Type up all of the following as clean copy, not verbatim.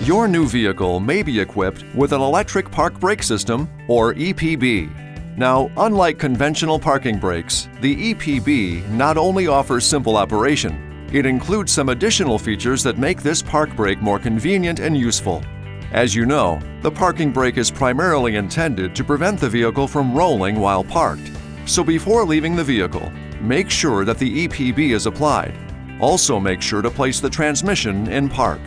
Your new vehicle may be equipped with an electric park brake system, or EPB. Now, unlike conventional parking brakes, the EPB not only offers simple operation, it includes some additional features that make this park brake more convenient and useful. As you know, the parking brake is primarily intended to prevent the vehicle from rolling while parked. So before leaving the vehicle, make sure that the EPB is applied. Also make sure to place the transmission in park.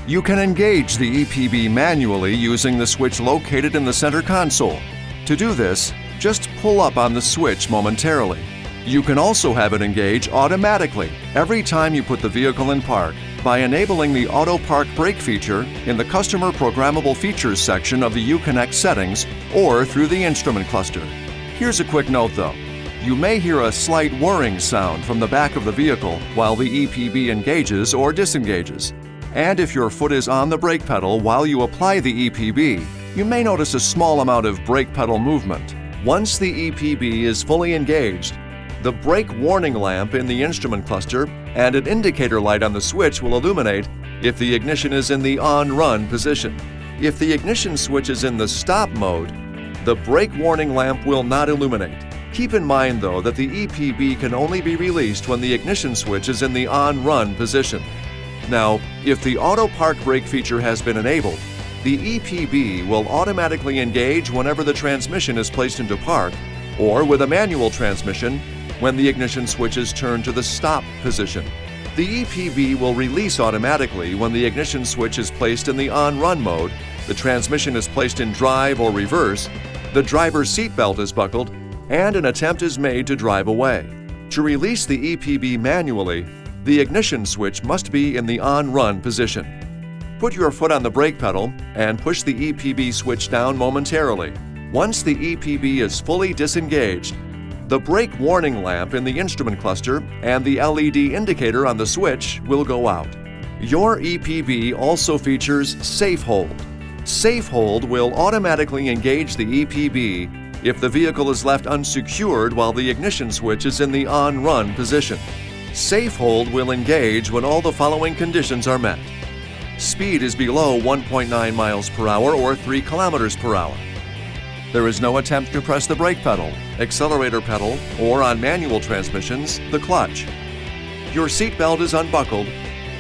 You can engage the EPB manually using the switch located in the center console. To do this, just pull up on the switch momentarily. You can also have it engage automatically every time you put the vehicle in park by enabling the Auto Park Brake feature in the Customer Programmable Features section of the Uconnect settings or through the instrument cluster. Here's a quick note though. You may hear a slight whirring sound from the back of the vehicle while the EPB engages or disengages. And if your foot is on the brake pedal while you apply the EPB, you may notice a small amount of brake pedal movement. Once the EPB is fully engaged, the brake warning lamp in the instrument cluster and an indicator light on the switch will illuminate if the ignition is in the on-run position. If the ignition switch is in the stop mode, the brake warning lamp will not illuminate. Keep in mind though that the EPB can only be released when the ignition switch is in the on-run position. Now, if the Auto Park Brake feature has been enabled, the EPB will automatically engage whenever the transmission is placed into park, or with a manual transmission, when the ignition switch is turned to the stop position. The EPB will release automatically when the ignition switch is placed in the on-run mode, the transmission is placed in drive or reverse, the driver's seatbelt is buckled, and an attempt is made to drive away. To release the EPB manually, the ignition switch must be in the on-run position. Put your foot on the brake pedal and push the EPB switch down momentarily. Once the EPB is fully disengaged, the brake warning lamp in the instrument cluster and the LED indicator on the switch will go out. Your EPB also features Safehold. Safehold will automatically engage the EPB if the vehicle is left unsecured while the ignition switch is in the on-run position. Safehold will engage when all the following conditions are met. Speed is below 1.9 miles per hour or 3 kilometers per hour. There is no attempt to press the brake pedal, accelerator pedal, or on manual transmissions, the clutch. Your seatbelt is unbuckled,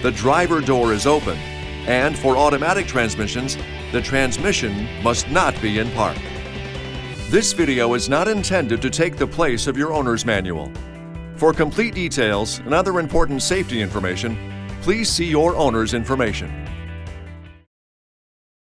the driver door is open, and for automatic transmissions, the transmission must not be in park. This video is not intended to take the place of your owner's manual. For complete details and other important safety information, please see your owner's information.